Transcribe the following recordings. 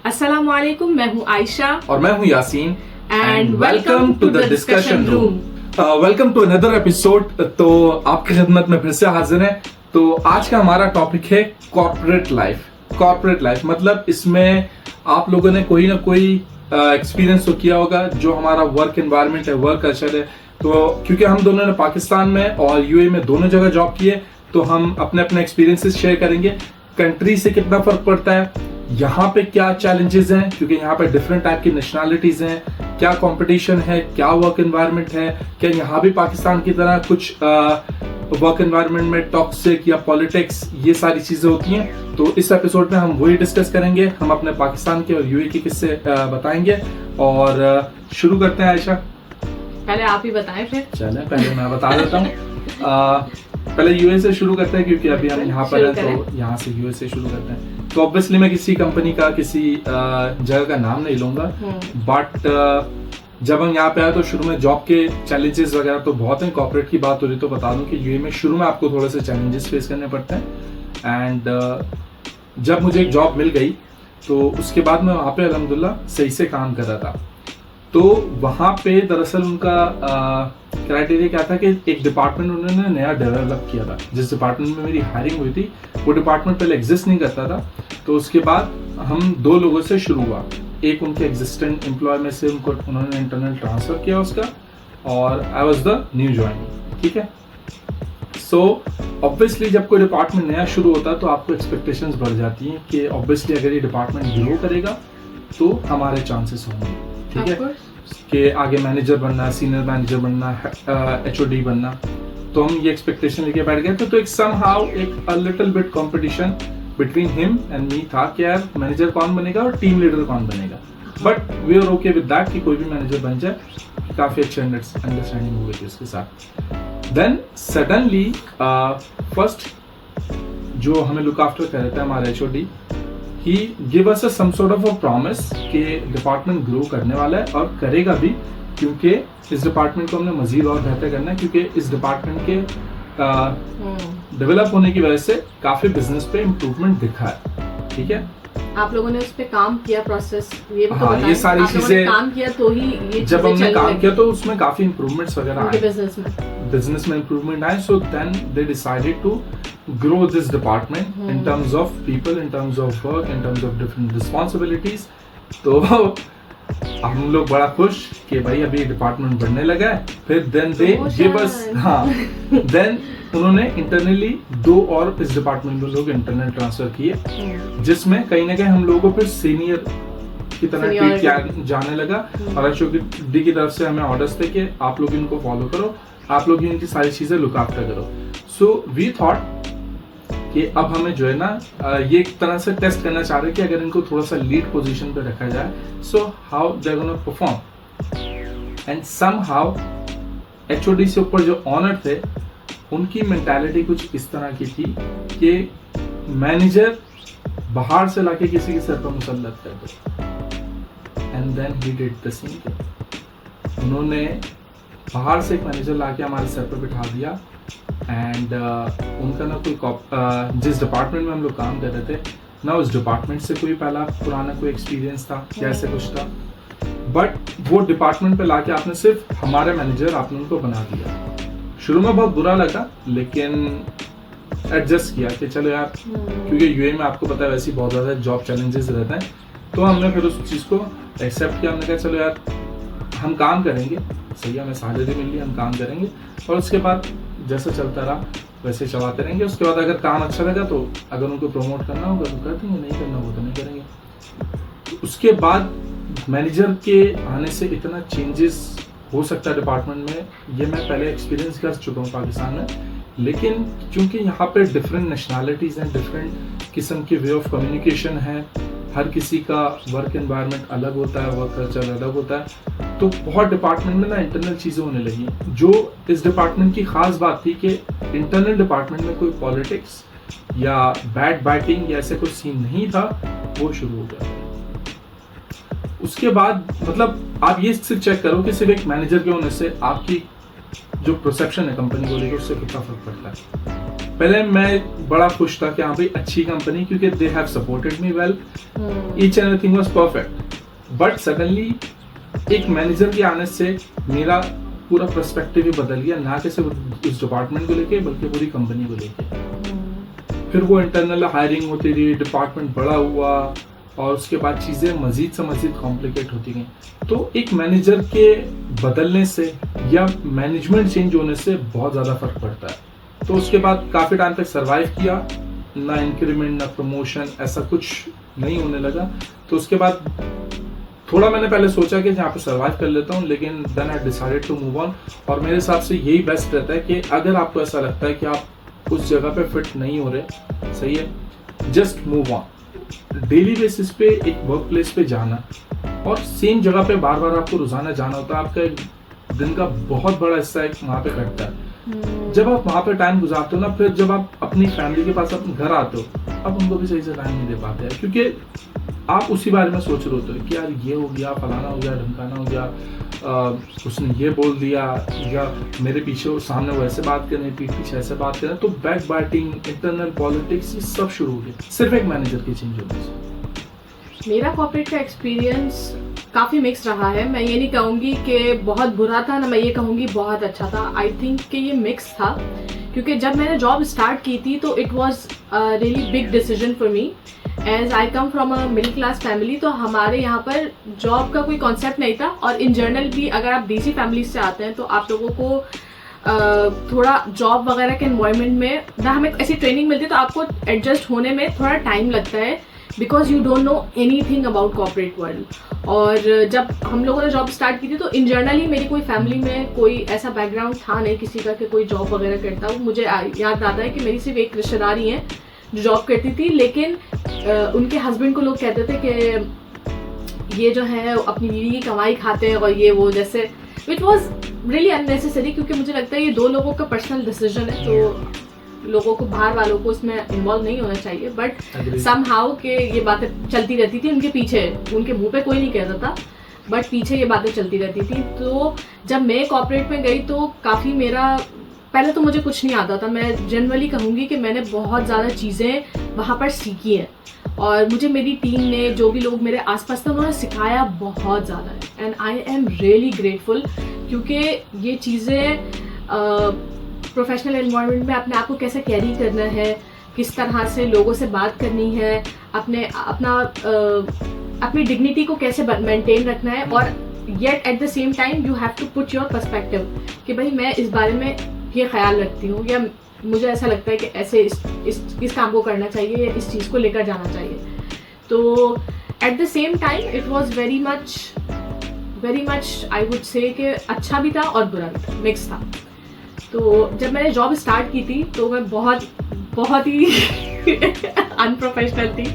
अस्सलाम वालेकुम, मैं हूँ आयशा और मैं हूँ Yasin and welcome to the discussion room. Welcome to another episode. तो आपकी खिदमत में फिर से हाजिर है। तो आज का हमारा टॉपिक है कॉर्पोरेट लाइफ। कॉर्पोरेट लाइफ मतलब इसमें आप लोगों ने कोई ना कोई एक्सपीरियंस तो किया होगा। जो हमारा वर्क एनवायरनमेंट है, वर्क कल्चर है, तो क्योंकि हम दोनों ने पाकिस्तान में और यूएई में दोनों जगह जॉब किए, तो हम अपने अपने एक्सपीरियंसेस शेयर करेंगे। कंट्री से कितना फर्क पड़ता है, यहाँ पे क्या चैलेंजेस हैं, क्योंकि यहाँ पे डिफरेंट टाइप की नेशनैलिटीज हैं, क्या कंपटीशन है, क्या वर्क एनवायरनमेंट है, क्या यहाँ भी पाकिस्तान की तरह कुछ वर्क एनवायरनमेंट में टॉक्सिक या पॉलिटिक्स, ये सारी चीजें होती हैं। तो इस एपिसोड में हम वही डिस्कस करेंगे। हम अपने पाकिस्तान के और यूएई के किस्से बताएंगे और शुरू करते हैं। आयशा, पहले आप ही बताएं फिर। चलें, पहले मैं बता देता हूँ। पहले यूएई से शुरू करते हैं, क्योंकि अभी हम यहाँ पर हैं, तो यहाँ से यूएई से शुरू करते हैं। तो ऑब्वियसली मैं किसी कंपनी का, किसी जगह का नाम नहीं लूंगा, बट जब हम यहाँ पे आए तो शुरू में जॉब के चैलेंजेस वगैरह तो बहुत हैं। कॉर्पोरेट की बात हो रही तो बता दूं कि यूएई में शुरू में आपको थोड़े से चैलेंजेस फेस करने पड़ते हैं। एंड जब मुझे एक जॉब मिल गई तो उसके बाद मैं वहाँ पे अल्हम्दुलिल्लाह सही से काम कर रहा था। तो वहाँ पे दरअसल उनका क्राइटेरिया क्या था कि एक डिपार्टमेंट उन्होंने नया डेवलप किया था। जिस डिपार्टमेंट में मेरी हायरिंग हुई थी वो डिपार्टमेंट पहले एग्जिस्ट नहीं करता था। तो उसके बाद हम दो लोगों से शुरू हुआ। एक उनके एग्जिस्टेंट एम्प्लॉय में से उन्होंने इंटरनल ट्रांसफर किया उसका, और I was the new joining. ठीक है। सो ऑब्वियसली जब कोई डिपार्टमेंट नया शुरू होता है तो आपको एक्सपेक्टेशंस बढ़ जाती हैं कि ऑब्वियसली अगर ये डिपार्टमेंट ग्रो करेगा तो हमारे चांसेस होंगे, ठीक है, कि आगे मैनेजर बनना, सीनियर मैनेजर बनना, एचओडी बनना। तो हम ये एक्सपेक्टेशन लेके बैठ गए थे। तो एक समहाउ एक little bit competition between him and me था कि यार मैनेजर कौन बनेगा और टीम लीडर कौन बनेगा। But we are okay with that कि कोई भी मैनेजर बन जाए। काफी अच्छी अंडरस्टैंडिंग हो गई थी उसके साथ। देन सडनली फर्स्ट जो हमें लुक आफ्टर कर रहे थे हमारे HOD, he give us some sort of a promise कि डिपार्टमेंट ग्रो करने वाला है और करेगा भी, क्योंकि इस डिपार्टमेंट को हमने मजीद और बेहतर करना है, क्योंकि इस डिपार्टमेंट के डेवलप होने की वजह से काफी बिजनेस पे इम्प्रूवमेंट दिखा है। ठीक है। आप लोगों ने उस पे काम किया, प्रोसेस ये भी तो हाँ, ये सारी चीजें काम किया तो ही ये जब हमने काम किया तो उसमें काफी इम्प्रूवमेंट्स वगैरह आए, बिजनेस में इम्प्रूवमेंट आए। So then they decided to grow this department in terms of people, in terms of work, in terms of different responsibilities. तो हम लोग बड़ा खुश कि भाई अभी डिपार्टमेंट बढ़ने लगा है। फिर then they give us, हाँ, then उन्होंने इंटरनली दो और इस डिपार्टमेंट में लोग इंटरनल ट्रांसफर किए, जिसमें कहीं ना कहीं हम लोगों को फिर सीनियर की तरह ट्रीट किया जाने लगा। और एचओडी की तरफ से हमें ऑर्डर्स थे कि आप लोग इनको फॉलो करो, आप लोग इनकी सारी चीजें लुक आफ्टर करो। सो वी थॉट कि अब हमें जो है ना ये एक तरह से टेस्ट करना चाह रहे हैं कि अगर इनको थोड़ा सा लीड पोजीशन पे रखा जाए, so how they are gonna perform. And somehow HOD से ऊपर जो ऑनर थे उनकी मेंटालिटी कुछ इस तरह की थी कि मैनेजर बाहर से लाके किसी के सर पर मुसल्लत कर दे। And then he did the same. उन्होंने बाहर से एक मैनेजर लाके हमारे सर पर बिठा दिया। एंड उनका ना कोई जिस डिपार्टमेंट में हम लोग काम कर रहे थे ना, उस डिपार्टमेंट से कोई पहला पुराना कोई एक्सपीरियंस था या ऐसे कुछ था, बट वो डिपार्टमेंट पे लाके आपने सिर्फ हमारे मैनेजर आपने उनको बना दिया। शुरू में बहुत बुरा लगा, लेकिन एडजस्ट किया कि चलो यार, क्योंकि यूएई में आपको पता है वैसे ही बहुत ज़्यादा जॉब चैलेंजेस रहते हैं। तो हमने फिर उस चीज़ को एक्सेप्ट किया। हमने कहा चलो यार हम काम करेंगे, सही है, हमें सैलरी मिल रही है, हम काम करेंगे और उसके बाद जैसा चलता रहा वैसे चलाते रहेंगे। उसके बाद अगर काम अच्छा लगा तो अगर उनको प्रमोट करना होगा तो कर देंगे, नहीं करना होगा तो नहीं करेंगे। तो उसके बाद मैनेजर के आने से इतना चेंजेस हो सकता है डिपार्टमेंट में, ये मैं पहले एक्सपीरियंस कर चुका हूँ पाकिस्तान में। लेकिन क्योंकि यहाँ पे डिफरेंट नेशनैलिटीज़ हैं, डिफरेंट किस्म की वे ऑफ कम्युनिकेशन है, हर किसी का वर्क एनवायरनमेंट अलग होता है, वर्क कल्चर अलग होता है, तो बहुत डिपार्टमेंट में ना इंटरनल चीज़ें होने लगी। जो इस डिपार्टमेंट की खास बात थी कि इंटरनल डिपार्टमेंट में कोई पॉलिटिक्स या बैड बैटिंग या ऐसे कोई सीन नहीं था, वो शुरू हो गया। उसके बाद मतलब आप ये सिर्फ चेक करो कि सिर्फ एक मैनेजर के होने से आपकी जो परसेप्शन है कंपनी को लेकर उससे कितना फर्क पड़ता है। पहले मैं बड़ा खुश था कि हाँ भाई अच्छी कंपनी, क्योंकि they have supported me well, each and everything was perfect. But suddenly एक मैनेजर के आने से मेरा पूरा पर्सपेक्टिव ही बदल गया, ना कि सिर्फ इस डिपार्टमेंट को लेके बल्कि पूरी कंपनी को लेके। फिर वो इंटरनल हायरिंग होती रही, डिपार्टमेंट बड़ा हुआ और उसके बाद चीज़ें मजीद से मजीद कॉम्प्लिकेट होती गई। तो एक मैनेजर के बदलने से या मैनेजमेंट चेंज होने से बहुत ज़्यादा फर्क पड़ता है। तो उसके बाद काफ़ी टाइम तक सर्वाइव किया, ना इंक्रीमेंट ना प्रमोशन, ऐसा कुछ नहीं होने लगा। तो उसके बाद थोड़ा मैंने पहले सोचा कि यहाँ पे सर्वाइव कर लेता हूँ, लेकिन then I decided to move on. और मेरे हिसाब से यही बेस्ट रहता है कि अगर आपको ऐसा लगता है कि आप उस जगह पे फिट नहीं हो रहे, सही है, just move on. Daily basis पे एक वर्क प्लेस पे जाना और सेम जगह पे बार बार आपको रोजाना जाना होता है, आपका एक दिन का बहुत बड़ा हिस्सा एक वहाँ पे कटता है। जब आप वहाँ पे टाइम गुजारते हो ना, फिर जब आप अपनी फैमिली के पास अपने घर आते हो, आप उनको भी सही से टाइम नहीं दे पाते हैं, क्योंकि आप उसी बारे में सोच रहे होते हो कि यार ये हो गया, फलाना हो गया, ढमकाना हो गया, उसने ये बोल दिया, या मेरे पीछे और सामने वो ऐसे बात करें, पीठ पीछे ऐसे बात करें। तो बैक बाइटिंग, इंटरनल पॉलिटिक्स, ये सब शुरू हो गया सिर्फ एक मैनेजर के चेंज होने से। मेरा कॉर्पोरेट का एक्सपीरियंस काफ़ी मिक्स रहा है। मैं ये नहीं कहूँगी कि बहुत बुरा था, ना मैं ये कहूँगी बहुत अच्छा था। आई थिंक कि ये मिक्स था, क्योंकि जब मैंने जॉब स्टार्ट की थी तो it was really big decision for me, as I come from a middle class family. तो हमारे यहाँ पर जॉब का कोई कॉन्सेप्ट नहीं था, और इन जनरल भी अगर आप देसी फैमिलीज से आते हैं तो आप लोगों को थोड़ा जॉब वगैरह के एनवायरनमेंट में ना हमें ऐसी ट्रेनिंग मिलती है, तो आपको एडजस्ट होने में थोड़ा टाइम लगता है, because you don't know anything about corporate world. और जब हम लोगों ने जॉब स्टार्ट की थी तो इन जनरली मेरी कोई फैमिली में कोई ऐसा बैकग्राउंड था नहीं किसी का कि कोई जॉब वगैरह करता हो। मुझे याद आता है कि मेरी सिर्फ एक रिश्तेदार ही हैं जो जॉब करती थी, लेकिन उनके हस्बैंड को लोग कहते थे कि ये जो है अपनी बीवी की कमाई खाते हैं और ये वो, जैसे विच वॉज रियली अननेसेसरी, क्योंकि मुझे लगता है ये दो लोगों का पर्सनल डिसीजन है, तो लोगों को, बाहर वालों को इसमें इन्वॉल्व नहीं होना चाहिए। बट समहाउ के ये बातें चलती रहती थी उनके पीछे, उनके मुंह पे कोई नहीं कहता था, बट पीछे ये बातें चलती रहती थी। तो जब मैं कॉर्पोरेट में गई तो काफ़ी मेरा, पहले तो मुझे कुछ नहीं आता था। मैं जनरली कहूँगी कि मैंने बहुत ज़्यादा चीज़ें वहाँ पर सीखी हैं, और मुझे मेरी टीम ने, जो भी लोग मेरे आसपास थे, उन्होंने सिखाया बहुत ज़्यादा है, and I am really grateful, क्योंकि ये चीज़ें प्रोफेशनल एनवायरनमेंट में अपने आप को कैसे कैरी करना है, किस तरह से लोगों से बात करनी है, अपनी डिग्निटी को कैसे मेंटेन रखना है, और yet at the same time you have to put your perspective कि भाई मैं इस बारे में ये ख्याल रखती हूँ, या मुझे ऐसा लगता है कि ऐसे इस काम को करना चाहिए, या इस चीज़ को लेकर जाना चाहिए। तो eight the same time it was very much I would से कि अच्छा भी था और बुरा भी था, मिक्स था। तो जब मैंने जॉब स्टार्ट की थी तो मैं बहुत ही अनप्रोफेशनल थी,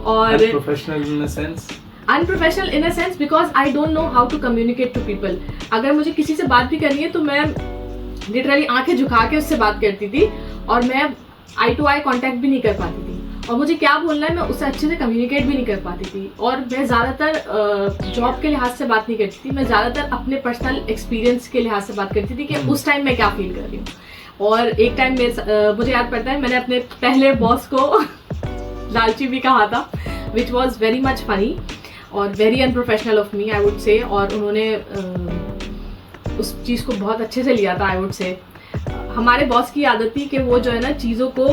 और unprofessional in a sense because I don't know how to communicate to people. अगर मुझे किसी से बात भी करनी है तो मैं लिटरली आंखें झुका के उससे बात करती थी, और मैं आई टू आई कॉन्टैक्ट भी नहीं कर पाती थी, और मुझे क्या बोलना है मैं उससे अच्छे से कम्युनिकेट भी नहीं कर पाती थी। और मैं ज़्यादातर जॉब के लिहाज से बात नहीं करती थी, मैं ज़्यादातर अपने पर्सनल एक्सपीरियंस के लिहाज से बात करती थी कि उस टाइम मैं क्या फील कर रही हूँ। और एक टाइम मुझे याद पड़ता है, मैंने अपने पहले बॉस को लालची भी कहा था, which was very much funny और very unprofessional of me I would say, और उन्होंने उस चीज़ को बहुत अच्छे से लिया था आई वुड से। हमारे बॉस की आदत थी कि वो जो है ना चीज़ों को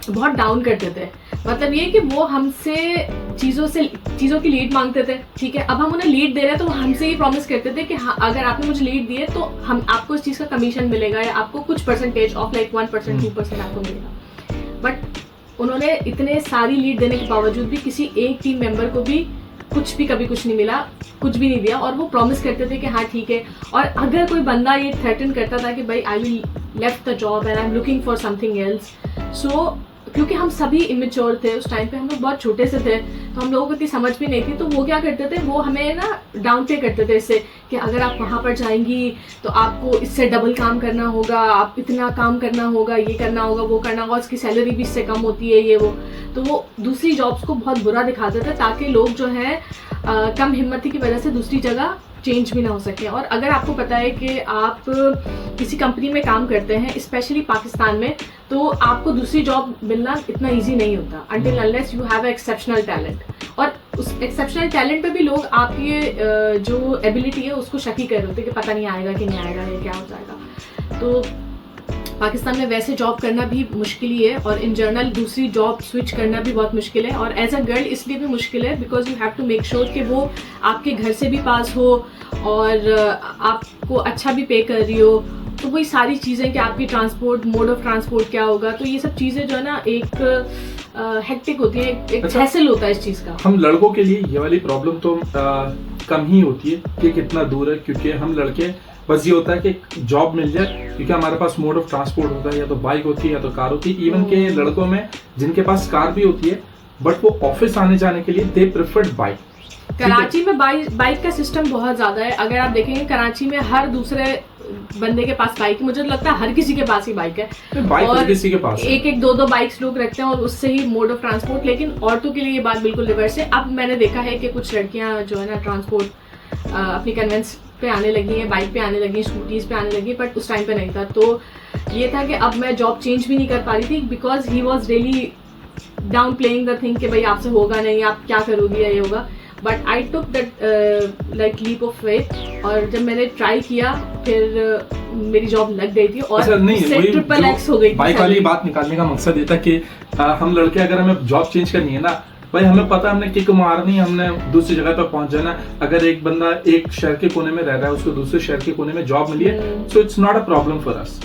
बहुत डाउन करते थे, मतलब ये कि वो हमसे चीज़ों की लीड मांगते थे, ठीक है। अब हम उन्हें लीड दे रहे हैं तो हमसे ये प्रॉमिस करते थे कि हाँ, अगर आपने मुझे लीड दी है तो हम आपको इस चीज़ का कमीशन मिलेगा, या आपको कुछ परसेंटेज ऑफ लाइक 1% 2% आपको मिलेगा। बट उन्होंने इतने सारी लीड देने के बावजूद भी किसी एक टीम मेंबर को भी कभी कुछ नहीं मिला, कुछ भी नहीं दिया, और वो प्रॉमिस करते थे कि हाँ ठीक है। और अगर कोई बंदा ये थ्रेटन करता था कि भाई I will left the job and I am looking for something else, so क्योंकि हम सभी इमेच्योर थे उस टाइम पे, हम लोग बहुत छोटे से थे, तो हम लोगों को इतनी समझ भी नहीं थी। तो वो क्या करते थे, वो हमें ना डाउन पे करते थे इससे कि अगर आप वहाँ पर जाएंगी तो आपको इससे डबल काम करना होगा, आप इतना काम करना होगा, ये करना होगा, वो करना होगा, उसकी सैलरी भी इससे कम होती है, ये वो। तो वो दूसरी जॉब्स को बहुत बुरा दिखाते थे ताकि लोग जो है कम हिम्मती की वजह से दूसरी जगह चेंज भी ना हो सके। और अगर आपको पता है कि आप किसी कंपनी में काम करते हैं, स्पेशली पाकिस्तान में, तो आपको दूसरी जॉब मिलना इतना इजी नहीं होता until unless you have exceptional talent. और उस एक्सेप्शनल टैलेंट पे भी लोग आपकी जो एबिलिटी है उसको शक ही कर रहे होते हैं कि पता नहीं आएगा कि नहीं आएगा, ये क्या हो जाएगा। तो पाकिस्तान में वैसे जॉब करना भी मुश्किल ही है, और इन जनरल दूसरी जॉब स्विच करना भी बहुत मुश्किल है। और एज अ गर्ल इसलिए भी मुश्किल है because you have to make sure कि वो आपके घर से भी पास हो और आपको अच्छा भी पे कर रही हो। तो वही सारी चीज़ें कि आपकी ट्रांसपोर्ट, मोड ऑफ ट्रांसपोर्ट क्या होगा, तो ये सब चीज़ें जो है ना एक हेक्टिक होती है, एक हैसल होता है इस चीज़ का। हम लड़कों के लिए ये वाली प्रॉब्लम तो कम ही होती है कि कितना दूर है, क्योंकि हम लड़के बस ये होता है कि जॉब मिल जाए, क्योंकि हमारे पास मोड ऑफ ट्रांसपोर्ट होता है, या तो बाइक होती है या तो कार होती है। इवन के लड़कों में जिनके पास कार भी होती है बट वो ऑफिस आने जाने के लिए दे प्रेफर्ड बाइक। कराची में बाइक का सिस्टम बहुत ज्यादा है। अगर आप देखेंगे कराची में हर दूसरे बंदे के पास बाइक है, मुझे तो लगता है हर किसी के पास ही बाइक है, बाइक और हर किसी के पास एक दो बाइक्स लोग रखते हैं और उससे ही मोड ऑफ ट्रांसपोर्ट। लेकिन औरतों के लिए ये बात बिल्कुल रिवर्स है। अब मैंने देखा है कि कुछ लड़कियां जो है ना ट्रांसपोर्ट अपनी कन्वेंस पे आने लगी हैं, बाइक पे आने लगी, स्कूटीज पे आने लगी, बट उस टाइम पे नहीं था। तो ये था कि अब मैं जॉब चेंज भी नहीं कर पा रही थी because he was really down playing the thing कि भाई आपसे होगा नहीं, आप क्या करोगी, ये होगा। But I took that like leap of faith, और जब मैंने ट्राई किया फिर मेरी जॉब लग गई थी और ट्रिपल एक्स हो गई। बाइक वाली बात निकालने का मकसद ये था कि हम लड़के अगर हमें जॉब चेंज करनी है ना भाई, हमें पता हमने किक मारनी, हमने दूसरी जगह पर पहुंच जाना। अगर एक बंदा एक शहर के कोने में रह रहा है, उसको दूसरे शहर के कोने में जॉब मिली है, so it's not a problem for us.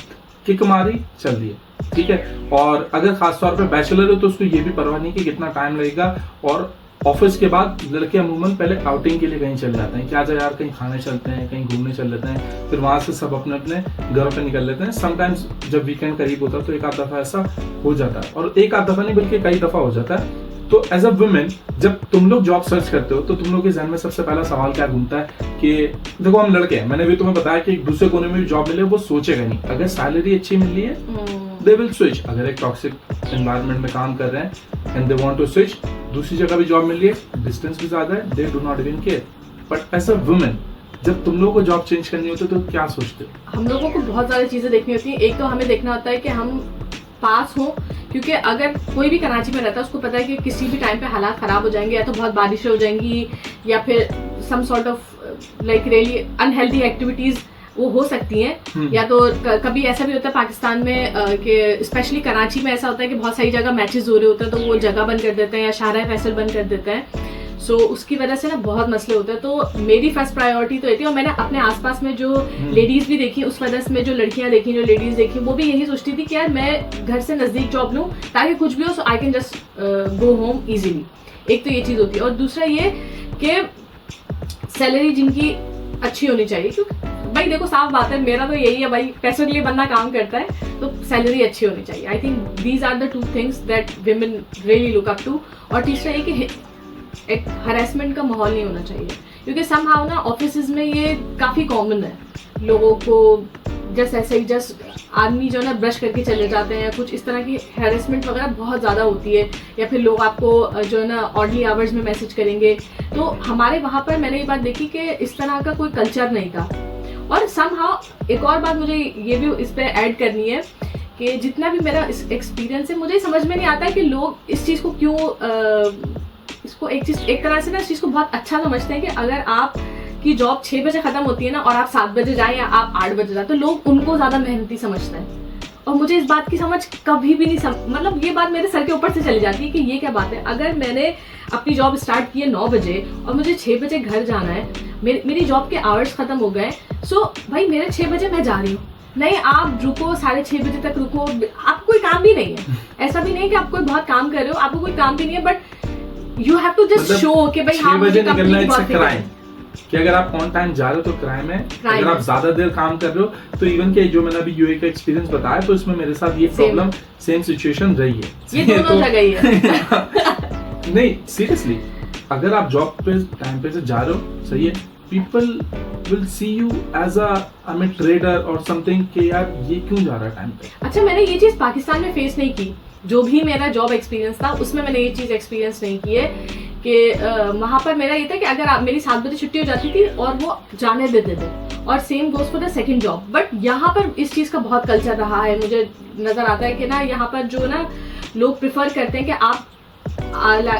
Kick मारी, चल दिए, ठीक है। और अगर खासतौर पे बैचलर हो तो उसको ये भी परवाह नहीं कि कितना टाइम लगेगा। और ऑफिस के बाद लड़के अमूमन पहले आउटिंग के लिए कहीं चल जाते हैं कि आजा यार कहीं खाने चलते हैं, कहीं घूमने चल लेते हैं, फिर वहां से सब अपने अपने घरों पे निकल लेते हैं। समटाइम्स जब वीकेंड करीब होता है तो एक आध दफा ऐसा हो जाता है, और एक आध दफा नहीं बल्कि कई दफा हो जाता है। तो एज अ वुमेन जब तुम लोग जॉब सर्च करते हो तो तुम लोग के जहन में सबसे पहला सवाल क्या घूमता है कि देखो हम लड़के हैं, मैंने भी तुम्हें बताया कि एक दूसरे कोने में भी जॉब मिले वो सोचेगा नहीं। अगर सैलरी अच्छी मिल रही है दे विल स्विच। अगर एक टॉक्सिक एनवायरनमेंट में काम कर रहे हैं and they want to switch, दूसरी जगह भी जॉब मिल रही है, डिस्टेंस भी ज्यादा है, they do not even care. But as a woman जब तुम लोगों को जॉब चेंज करनी होती है तो क्या सोचते हो? हम लोगों को बहुत सारी चीजें देखनी होती है। एक तो हमें देखना होता है कि हम पास हो, क्योंकि अगर कोई भी कराची में रहता है उसको पता है कि किसी भी टाइम पे हालात खराब हो जाएंगे, या तो बहुत बारिशें हो जाएंगी या फिर some sort of like really unhealthy activities वो हो सकती हैं। या तो कभी ऐसा भी होता है पाकिस्तान में कि स्पेशली कराची में ऐसा होता है कि बहुत सारी जगह मैचेस हो रहे होते हैं तो वो जगह बंद कर देते हैं या शाहरा फैसल बंद कर देते हैं। सो उसकी वजह से ना बहुत मसले होते हैं। तो मेरी फर्स्ट प्रायोरिटी तो ये थी, और मैंने अपने आसपास में जो लेडीज भी देखी, उस वजह से में जो लड़कियां देखी, जो लेडीज देखी, वो भी यही सोचती थी कि यार मैं घर से नजदीक जॉब लूँ ताकि कुछ भी हो so I can just go home easily. एक तो ये चीज होती है, और दूसरा ये कि सैलरी जिनकी अच्छी होनी चाहिए, क्योंकि भाई देखो साफ बात है, मेरा तो यही है भाई, पैसों के लिए बंदा काम करता है तो सैलरी अच्छी होनी चाहिए। I think these are the two things that women really look up to. और तीसरा ये कि एक हरेसमेंट का माहौल नहीं होना चाहिए, क्योंकि समहाउ ना ऑफिस में ये काफ़ी कॉमन है। लोगों को जस्ट ऐसे ही जस्ट आदमी जो ना ब्रश करके चले जाते हैं, कुछ इस तरह की हैरेसमेंट वगैरह बहुत ज़्यादा होती है। या फिर लोग आपको जो है ना ऑडली आवर्स में मैसेज करेंगे। तो हमारे वहाँ पर मैंने ये बात देखी कि इस तरह का कोई कल्चर नहीं था। और समहाउ एक और बात मुझे ये भी इस पर ऐड करनी है कि जितना भी मेरा एक्सपीरियंस है, मुझे समझ में नहीं आता है कि लोग इस चीज़ को क्यों इसको एक तरह से ना इस चीज़ को बहुत अच्छा समझते हैं कि अगर आप की जॉब 6 बजे खत्म होती है ना और आप 7 बजे जाएं या आप 8 बजे जाए तो लोग उनको ज़्यादा मेहनती समझते हैं। और मुझे इस बात की समझ कभी भी नहीं मतलब ये बात मेरे सर के ऊपर से चली जाती है कि ये क्या बात है। अगर मैंने अपनी जॉब स्टार्ट की है 9 बजे और मुझे 6 बजे घर जाना है, मेरी जॉब के आवर्स खत्म हो गए, सो भाई मेरे 6 बजे मैं जा रही हूँ। नहीं आप रुको, 6:30 बजे तक रुको, आपको कोई काम भी नहीं है। ऐसा भी नहीं कि आप कोई बहुत काम कर रहे हो, आपको कोई काम भी नहीं है, but you have to just show कि भाई हाँ मुझे कंपनी की बहुत फिक्र है। कि अगर आप ऑन टाइम जा रहे हो तो क्राइम है, अगर आप ज्यादा देर काम कर रहे हो तो इवन के जो मैंने अभी यूए का एक्सपीरियंस बताया तो इसमें मेरे साथ ये प्रॉब्लम सेम सिचुएशन रही है। ये दोनों जगह ही है। नहीं सीरियसली, अगर आप जॉब पे टाइम पे से जा रहे हो, सही है, people will see you as a trader और समथिंग कि यार ये क्यों जा रहा है टाइम पे। अच्छा, मैंने ये चीज पाकिस्तान में फेस नहीं की। जो भी मेरा जॉब एक्सपीरियंस था उसमें मैंने ये चीज एक्सपीरियंस नहीं की है कि वहाँ पर मेरा ये था कि अगर आप मेरी 7 बजे छुट्टी हो जाती थी और वो जाने देते थे, और same goes for the second job. But यहाँ पर इस चीज़ का बहुत कल्चर रहा है, मुझे नज़र आता है कि ना यहाँ पर जो ना लोग प्रिफर करते हैं कि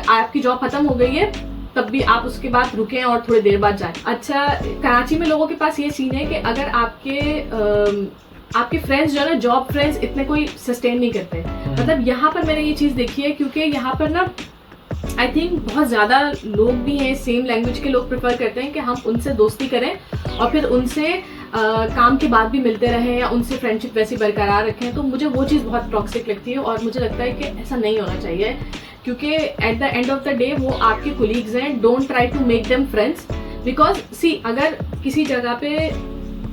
आपकी जॉब खत्म हो गई है तब भी आप उसके बाद रुकें और थोड़ी देर बाद जाएं। अच्छा, कराची में लोगों के पास ये सीन है कि अगर आपके फ्रेंड्स जो है ना, जॉब फ्रेंड्स इतने कोई सस्टेन नहीं करते। मतलब यहाँ पर मैंने ये चीज़ देखी है, क्योंकि यहाँ पर ना आई थिंक बहुत ज़्यादा लोग भी हैं, सेम लैंग्वेज के लोग प्रेफर करते हैं कि हम उनसे दोस्ती करें और फिर उनसे काम के बाद भी मिलते रहें या उनसे फ्रेंडशिप वैसी बरकरार रखें। तो मुझे वो चीज़ बहुत टॉक्सिक लगती है और मुझे लगता है कि ऐसा नहीं होना चाहिए, क्योंकि at the end of the day वो आपके कोलीग्स हैं। Don't try to make them friends, because see अगर किसी जगह पे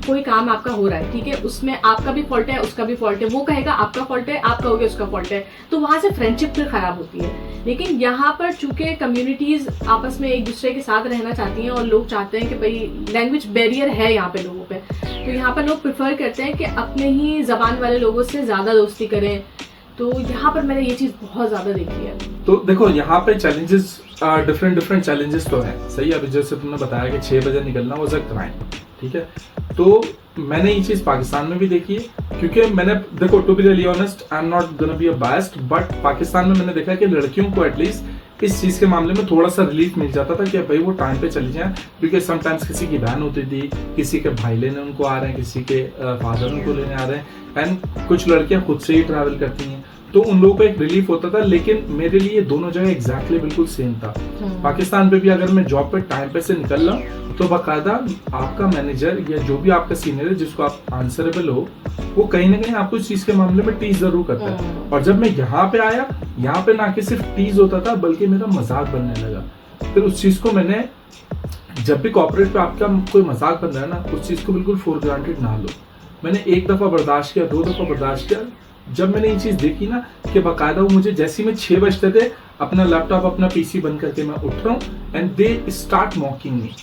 कोई काम आपका हो रहा है, ठीक है, उसमें आपका भी फॉल्ट है, उसका भी फॉल्ट है, वो कहेगा आपका फॉल्ट है, आप कहोगे उसका फॉल्ट है, तो वहाँ से फ्रेंडशिप फिर खराब होती है। लेकिन यहाँ पर चूंकि कम्युनिटीज़ आपस में एक दूसरे के साथ रहना चाहती हैं और लोग चाहते हैं कि भाई लैंग्वेज बैरियर है यहाँ पे लोगों पे, तो यहाँ पर लोग प्रेफर करते हैं कि अपने ही जबान वाले लोगों से ज़्यादा दोस्ती करें। तो यहाँ पर मैंने ये चीज़ बहुत ज़्यादा देखी है। तो देखो यहाँ पे चैलेंजेस डिफरेंट चैलेंजेस तो हैं, सही। अभी जैसे तुमने बताया कि 6 बजे निकलना वाज अ क्राइम, ठीक है। तो मैंने ये चीज़ पाकिस्तान में भी देखी है, क्योंकि मैंने देखो to be really honest, I am not gonna be a biased, but Pakistan में मैंने देखा कि लड़कियों को एटलीस्ट इस चीज़ के मामले में थोड़ा सा रिलीफ मिल जाता था कि भाई वो टाइम पे चली जाएं, क्योंकि समटाइम्स किसी की बहन होती थी, किसी के भाई लेने उनको आ रहे हैं, किसी के फादर उनको लेने आ रहे हैं, एंड कुछ लड़कियां खुद से ही ट्रैवल करती हैं, तो उन लोगों को एक रिलीफ होता था। लेकिन मेरे लिए दोनों जगह एग्जैक्टली बिल्कुल सेम था। पाकिस्तान पे भी अगर मैं जॉब पे टाइम पे से निकल रहा हूँ तो बाकायदा आपका मैनेजर या जो भी आपका सीनियर है जिसको आप आंसरेबल हो, वो कहीं ना कहीं आपको इस चीज के मामले में टीज जरूर करता है। और जब मैं यहाँ पे आया, यहाँ पे ना कि सिर्फ टीज होता था बल्कि मेरा मजाक बनने लगा। फिर उस चीज को मैंने, जब भी कॉर्पोरेट पे आपका कोई मजाक बन रहा है ना, उस चीज को बिल्कुल फॉर ग्रांटेड ना लो। मैंने 1 दफा बर्दाश्त किया, 2 दफा बर्दाश्त किया। जब मैंने ये चीज देखी ना कि बाकायदा वो मुझे जैसे में 6 बजते थे, अपना लैपटॉप अपना पीसी बंद करके मैं उठ रहा हूँ, एंड दे स्टार्ट मॉकिंग मी।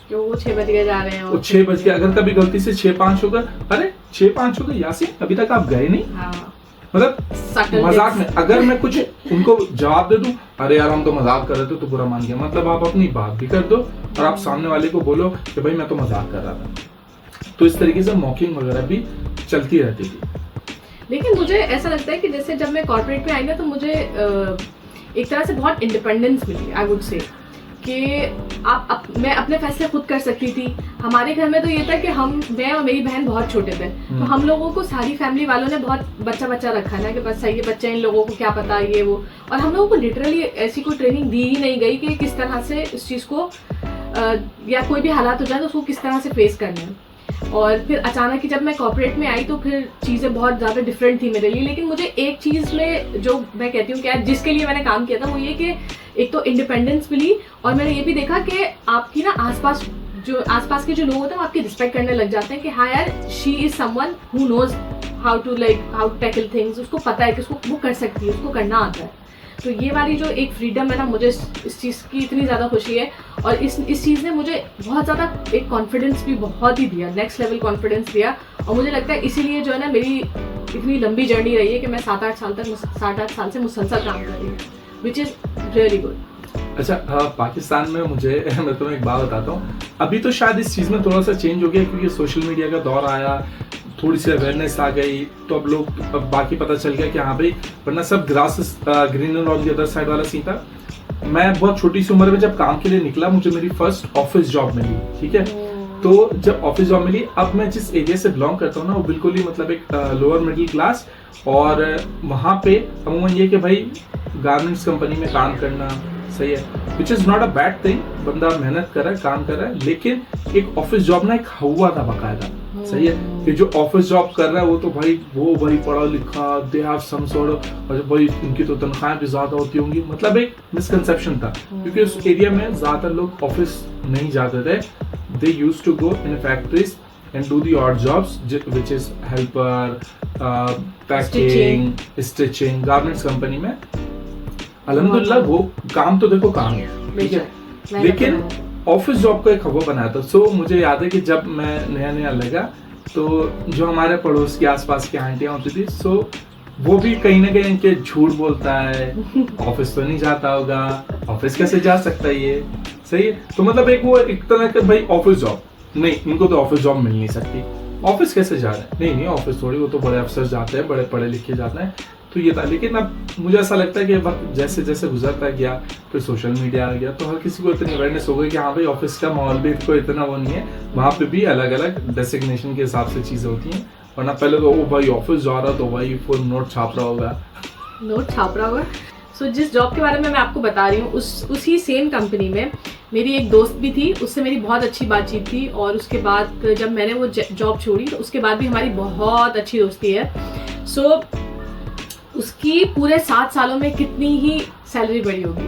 वो 6 बज गए जा रहे हैं, वो 6 बज गए, अगर कभी गलती से 6:05 होगा, अरे 6:05 हो गए यासीन, अभी तक आप गए नहीं। हाँ। मतलब मजाक में अगर मैं कुछ उनको जवाब दे दूं, अरे यार हम तो मजाक कर रहे थे तो बुरा मान गया, मतलब आप अपनी बात भी कर दो और आप सामने वाले को बोलो कि भाई मैं तो मजाक कर रहा था। तो इस तरीके से मॉकिंग वगैरह भी चलती रहती थी। लेकिन मुझे ऐसा लगता है कि जैसे जब मैं कॉर्पोरेट में आई ना, तो मुझे एक तरह से बहुत इंडिपेंडेंस मिली, आई वुड से, कि मैं अपने फैसले खुद कर सकती थी। हमारे घर में तो ये था कि मैं और मेरी बहन बहुत छोटे थे, तो हम लोगों को सारी फैमिली वालों ने बहुत बच्चा रखा ना कि बस सही है बच्चे, इन लोगों को क्या पता ये वो, और हम लोगों को लिटरली ऐसी कोई ट्रेनिंग दी ही नहीं गई कि किस तरह से इस चीज़ को या कोई भी हालात हो जाए तो उसको किस तरह से फेस करना है। और फिर अचानक ही जब मैं कॉर्पोरेट में आई तो फिर चीज़ें बहुत ज़्यादा डिफरेंट थी मेरे लिए। लेकिन मुझे एक चीज़ में जो मैं कहती हूँ क्या जिसके लिए मैंने काम किया था, वो ये कि एक तो इंडिपेंडेंस मिली, और मैंने ये भी देखा कि आपकी ना आसपास के जो लोग होते हैं वो आपकी रिस्पेक्ट करने लग जाते हैं कि हाँ यार, she is someone who knows how to tackle things, उसको पता है कि उसको वो कर सकती है, उसको करना आता है। तो ये वाली जो एक फ्रीडम है ना, मुझे इस चीज़ की इतनी ज़्यादा खुशी है, और इस चीज़ ने मुझे बहुत ज़्यादा एक कॉन्फिडेंस भी बहुत ही दिया, नेक्स्ट लेवल कॉन्फिडेंस दिया। और मुझे लगता है इसीलिए जो है ना मेरी इतनी लंबी जर्नी रही है कि मैं 7-8 साल से मुसलसल काम कर रही हूँ, विच इज़ रियली गुड। अच्छा, हाँ, पाकिस्तान में मैं तुम्हें एक बात बताता हूँ। अभी तो शायद इस चीज़ में थोड़ा सा चेंज हो गया, क्योंकि सोशल मीडिया का दौर आया, थोड़ी सी अवेयरनेस आ गई, तो अब लोग बाकी पता चल गया कि हाँ भाई, वरना सब grass greener on the other side वाला सीन था। मैं बहुत छोटी सी उम्र में जब काम के लिए निकला, मुझे मेरी फर्स्ट ऑफिस जॉब मिली, ठीक है। तो जब ऑफिस जॉब मिली, अब मैं जिस एरिया से बिलोंग करता हूँ ना, वो बिल्कुल ही मतलब एक लोअर मिडिल क्लास, और वहाँ पे अमूमन ये कि भाई गारमेंट्स कंपनी में काम करना सही है, which is not a bad thing, बंदा मेहनत कर रहा है, काम कर रहा है। लेकिन एक ऑफिस जॉब ना एक हुआ था बाकायदा, सही है, कि जो ऑफिस जॉब कर रहा है वो तो भाई पढ़ा लिखा, दे हैव सम सॉर्ट, और भाई उनकी तो तनख्वाहें भी ज़्यादा होती होंगी, मतलब एक मिसकंसेप्शन था, क्योंकि उस एरिया में ज़्यादातर लोग ऑफिस नहीं जाते थे। They used to go in factories and do the odd jobs, which is helper, packing, stitching, garments company में। अल्हम्दुलिल्लाह वो काम तो देखो काम है, ठीक है, लेकिन ऑफिस जॉब का एक हवा बनाया था। सो मुझे याद है कि जब मैं नया लगा, तो जो हमारे पड़ोस के आसपास की आंटियां होती थी, सो वो भी कहीं ना कहीं इनके झूठ बोलता है, ऑफिस तो नहीं जाता होगा, ऑफिस कैसे जा सकता है ये, सही है। तो मतलब एक वो एक तरह का भाई ऑफिस जॉब नहीं, इनको तो ऑफिस जॉब मिल नहीं सकती, ऑफिस कैसे जा रहे हैं, नहीं नहीं ऑफिस थोड़ी, वो तो बड़े अफसर जाते हैं, बड़े पढ़े लिखे जाते हैं। तो ये था, लेकिन अब मुझे ऐसा लगता है कि वक्त जैसे जैसे गुजरता गया, फिर सोशल मीडिया आ गया, तो हर किसी को इतनी अवेयरनेस हो गई कि हाँ भाई ऑफिस का माहौल भी कोई इतना वो नहीं है, वहाँ पे भी अलग अलग डेसिग्नेशन के हिसाब से चीज़ें होती हैं। वरना पहले तो ओ भाई ऑफिस जा रहा तो भाई फुल नोट छाप रहा होगा, नोट छाप रहा होगा। सो जिस जॉब के बारे में मैं आपको बता रही हूँ, उसी सेम कंपनी में मेरी एक दोस्त भी थी, उससे मेरी बहुत अच्छी बातचीत थी, और उसके बाद जब मैंने वो जॉब छोड़ी तो उसके बाद भी हमारी बहुत अच्छी दोस्ती है। सो उसकी पूरे 7 सालों में कितनी ही सैलरी बढ़ी होगी,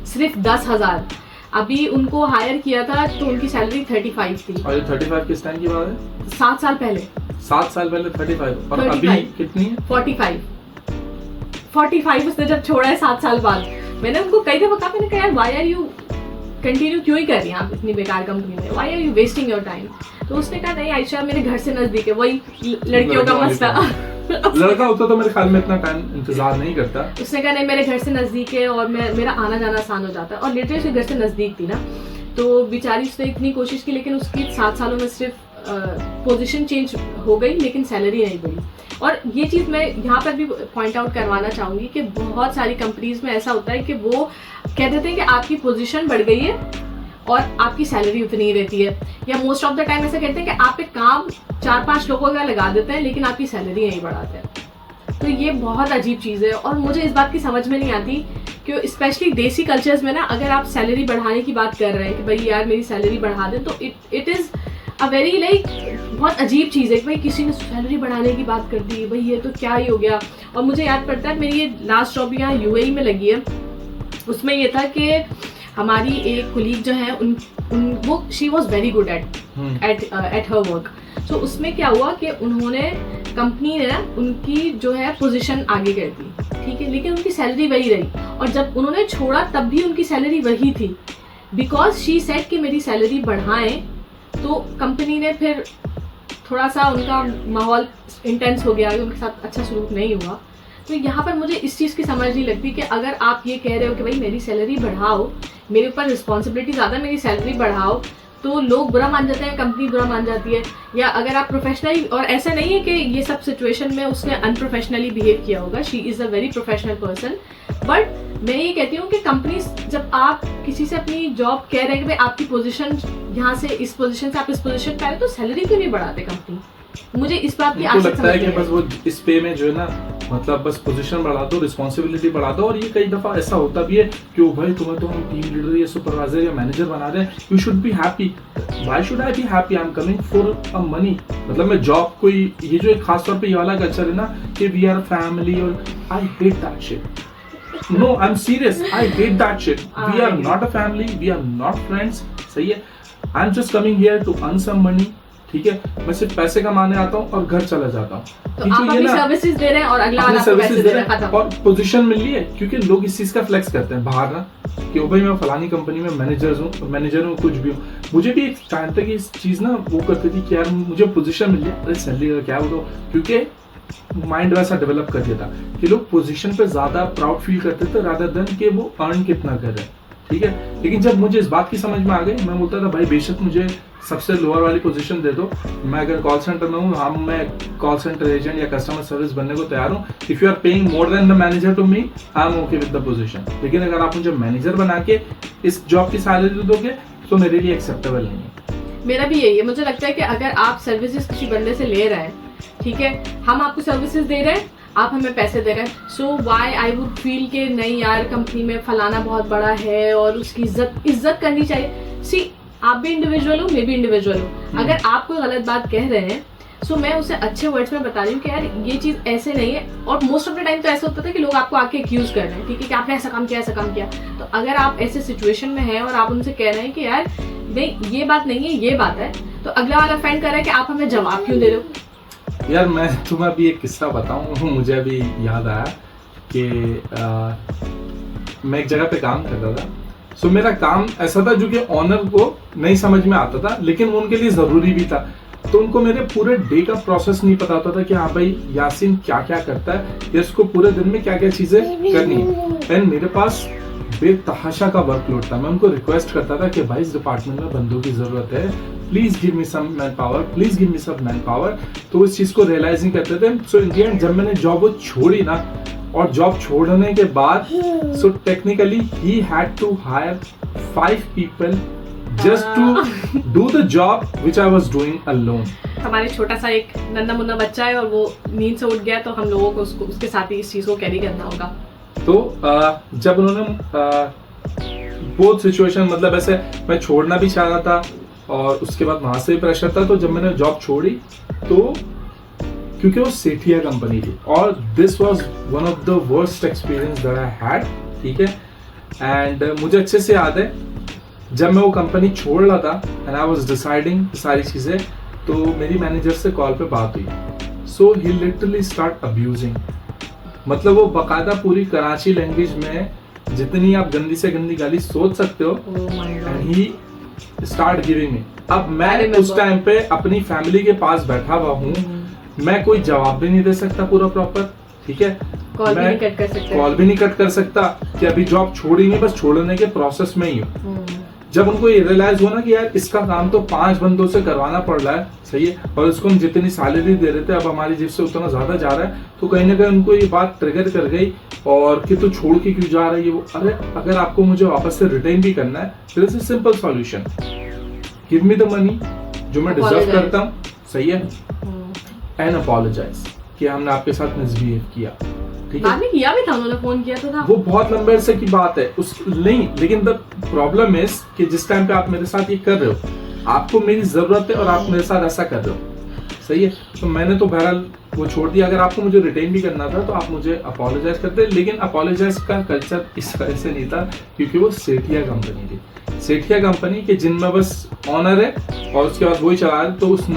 सिर्फ 10,000। अभी उनको हायर किया था तो उनकी सैलरी 35 थी। और ये 35 किस टाइम की बात है? 7 साल पहले। 7 साल पहले 35, और 35। अभी कितनी है? 45 उसने जब छोड़ा है 7 साल बाद। मैंने उनको कई दफा कहा, मैंने कहा यार वाई आर यू कंटिन्यू क्यों ही कर रही हैं आप इतनी बेकार कंपनी में, why are you wasting your time. तो उसने कहा नहीं आयशा, मेरे घर से नजदीक है, वही लड़कियों का मसला। लड़का होता तो मेरे ख्याल में इतना टाइम इंतजार नहीं करता। उसने कहा नहीं मेरे घर से नजदीक है और मेरा आना जाना आसान हो जाता है, और लिटरली उसके घर से नजदीक थी ना, तो बेचारी उसने इतनी कोशिश की, लेकिन उसकी 7 सालों में सिर्फ पोजीशन चेंज हो गई, लेकिन सैलरी नहीं बढ़ी। और ये चीज़ मैं यहाँ पर भी पॉइंट आउट करवाना चाहूँगी कि बहुत सारी कंपनीज में ऐसा होता है कि वो कह देते हैं कि आपकी पोजीशन बढ़ गई है और आपकी सैलरी उतनी ही रहती है, या मोस्ट ऑफ द टाइम ऐसा कहते हैं कि आप एक काम 4-5 लोगों का लगा देते हैं लेकिन आपकी सैलरी नहीं बढ़ाते हैं। तो ये बहुत अजीब चीज़ है, और मुझे इस बात की समझ में नहीं आती कि स्पेशली देसी कल्चर्स में ना, अगर आप सैलरी बढ़ाने की बात कर रहे हैं कि भाई यार मेरी सैलरी बढ़ा दें, तो इट इज़ अ वेरी बहुत अजीब चीज़ है कि भाई किसी ने सैलरी बढ़ाने की बात कर दी, भाई ये तो क्या ही हो गया। और मुझे याद पड़ता है मेरी ये लास्ट जॉब यहाँ UAE में लगी है, उसमें ये था कि हमारी एक कुलीग जो है वो she was very good at her work. तो उसमें क्या हुआ कि उन्होंने कंपनी ने ना उनकी जो है पोजीशन आगे कर दी, ठीक है, लेकिन उनकी सैलरी वही रही, और जब उन्होंने छोड़ा तब भी उनकी सैलरी वही थी, बिकॉज शी सेड कि मेरी सैलरी बढ़ाएं। तो कंपनी ने फिर थोड़ा सा उनका माहौल इंटेंस हो गया, उनके साथ अच्छा सलूक नहीं हुआ। तो यहाँ पर मुझे इस चीज़ की समझ नहीं लगती कि अगर आप ये कह रहे हो कि भाई मेरी सैलरी बढ़ाओ, मेरे ऊपर रिस्पॉन्सिबिलिटी ज़्यादा, मेरी सैलरी बढ़ाओ, तो लोग बुरा मान जाते हैं, कंपनी बुरा मान जाती है। या अगर आप प्रोफेशनली, और ऐसा नहीं है कि ये सब सिचुएशन में उसने अनप्रोफेशनली बिहेव किया होगा, she is a very professional person, but मैं ये कहती हूँ कि कंपनी जब आप किसी से अपनी जॉब कह रहे हैं कि भाई आपकी पोजीशन यहाँ से इस पोजीशन से आप इस पोजीशन पे आए, तो सैलरी क्यों नहीं बढ़ाते कंपनी? मुझे इस बात की मुझे लगता है कि बस वो इस पे में जो है ना, मतलब बस पोजीशन बढ़ा दो, रिस्पॉन्सिबिलिटी बढ़ा दो। और ये कई दफा ऐसा होता भी है कि ओ भाई तुम्हें तो हम टीम लीडर या सुपरवाइजर या मैनेजर बना रहे हैं, you should be happy. Why should I be happy? I am coming for a money. मतलब मैं जॉब कोई, ये जो एक खास तौर पे ये वाला कल्चर है ना कि वी आर फैमिली, और I hate that shit. No, I'm serious. I hate that shit. We are not a family. We are not friends. सही है? I'm just coming here to earn some money. ठीक है, मैं सिर्फ पैसे कमाने आता हूँ और घर चला जाता हूँ। तो आप अपनी सर्विसेज दे रहे हैं और अगला वाला आपको पैसे दे रहा है, और पोजीशन मिल रही है, क्योंकि लोग इस चीज का फ्लेक्स करते हैं बाहर ना कि ओ भाई मैं फलानी कंपनी में मैनेजर हूँ कुछ भी हूँ। मुझे भी एक टाइम तक इस चीज ना वो करती थी कि यार मुझे पोजीशन मिल जाए, अरे सैलरी का क्या हो, क्योंकि माइंड वैसा डेवलप कर दिया था कि लोग पोजीशन पे ज्यादा प्राउड फील करते थे रादर देन कि वो अर्न कितना कर रहे हैं। ठीक है, लेकिन जब मुझे इस बात की समझ में आ गई, मैं बोलता था भाई बेशक मुझे सबसे लोअर वाली पोजीशन दे दो, मैं अगर कॉल सेंटर में हूँ, हम मैं कॉल सेंटर एजेंट या कस्टमर सर्विस बनने को तैयार हूँ। If you are paying more than the manager to me, I am okay with the position. लेकिन अगर आप मुझे मैनेजर बना के इस जॉब की सैलरी दोगे तो मेरे लिए एक्सेप्टेबल नहीं है। मेरा भी यही है, मुझे लगता है कि अगर आप सर्विसेज किसी बंदे से ले रहे हैं, ठीक है, हम आपको सर्विसेज दे रहे हैं, आप हमें पैसे दे रहे हैं, so why I would feel के नहीं यार कंपनी में फलाना बहुत बड़ा है और उसकी इज्जत करनी चाहिए। सी आप भी इंडिविजुअल हो, मैं भी इंडिविजुअल हूँ। अगर आप कोई गलत बात कह रहे हैं, सो मैं उसे अच्छे वर्ड्स में बता रही हूँ कि यार ये चीज़ ऐसे नहीं है। और मोस्ट ऑफ द टाइम तो ऐसा होता था कि लोग आपको आके एक्यूज कर रहे हैं, ठीक है, कि आपने ऐसा काम किया, ऐसा काम किया। तो अगर आप ऐसे सिचुएशन में हैं और आप उनसे कह रहे हैं कि यार नहीं ये बात नहीं है, ये बात है, तो अगला वाला फाइंड कर रहा है कि आप हमें जवाब क्यों दे रहे हो। यार मैं तुम्हें अभी एक किस्सा बताऊं, मुझे अभी याद आया कि मैं एक जगह पे काम कर रहा था। सो मेरा काम ऐसा था जो कि ऑनर को नहीं समझ में आता था, लेकिन वो उनके लिए ज़रूरी भी था। तो उनको मेरे पूरे डे का प्रोसेस नहीं पता होता था कि हाँ भाई यासीन क्या क्या करता है या इसको पूरे दिन में क्या क्या चीजें करनी है। एंड मेरे पास बेतहाशा का वर्कलोड था। मैं उनको रिक्वेस्ट करता था कि भाई इस डिपार्टमेंट में बंदों की जरूरत है, please give me some man power, please give me some man power. तो इस चीज को रियलाइज नहीं करते थे। सो इन द एंड जब मैंने जॉब वो छोड़ी ना, और जॉब छोड़ने के बाद so technically he had to hire 5 people just to do the job which I was doing alone. हमारे छोटा सा एक नन्ना मुन्ना बच्चा है और वो नींद से उठ गया, तो हम लोगों को उसके साथ ही इस चीज को कैरी करना होगा। तो जब उन्होंने बोथ सिचुएशन, मतलब ऐसे मैं छोड़ना भी चाह रहा था और उसके बाद वहां से भी प्रेशर था। तो जब मैंने जॉब छोड़ी तो क्योंकि वो सेठिया कंपनी थी और this was one of the worst experience that I had, ठीक है। एंड मुझे अच्छे से याद है जब मैं वो कंपनी छोड़ रहा था एंड आई वाज डिसाइडिंग सारी चीजें, तो मेरी मैनेजर से कॉल पे बात हुई। सो ही लिटरली स्टार्ट अब्यूजिंग, मतलब वो बकायदा पूरी कराची लैंग्वेज में जितनी आप गंदी से गंदी गाली सोच सकते हो, and he start giving me. अब मैं उस टाइम पे अपनी फैमिली के पास बैठा हुआ हूँ, मैं कोई जवाब भी नहीं दे सकता पूरा प्रॉपर, ठीक है। कॉल भी नहीं कट कर सकता कि अभी जॉब छोड़ी नहीं, बस छोड़ने के प्रोसेस में ही हूँ। जब उनको ये रियलाइज हुआ ना कि यार इसका काम तो 5 बंदों से करवाना पड़ रहा है, सही है, और इसको हम जितनी सैलरी दे रहे थे अब हमारी जेब से उतना ज्यादा जा रहा है, तो कहीं ना कहीं उनको ये बात ट्रिगर कर गई और कि तू छोड़ के क्यों जा रहा है ये वो। अरे अगर आपको मुझे वापस से रिटेन भी करना है, there is a simple solution, give me the money जो मैं डिजर्व करता हूँ, सही है, एंड अपोलोजाइज कि हमने आपके साथ मिसबिहेव किया, ठीक है। बाद में किया भी था, उन्होंने फोन किया तो था। वो बहुत लंबे अरसे की बात है उस नहीं, लेकिन द प्रॉब्लम इज कि जिस टाइम पे आप मेरे साथ ये कर रहे हो, आपको मेरी जरूरत है और आप मेरे साथ ऐसा कर रहे हो, सही है। तो मैंने तो बहरहाल वो छोड़ दिया। अगर आपको मुझे रिटेन भी करना था तो आप मुझे अपोलोजाइज करते, लेकिन अपोलोजाइज का कल्चर इस तरह से नहीं था क्योंकि वो सेठिया कंपनी थी। सेठिया कंपनी के जिनमें बस ऑनर है और उसके बाद वही चला रहे, तो उस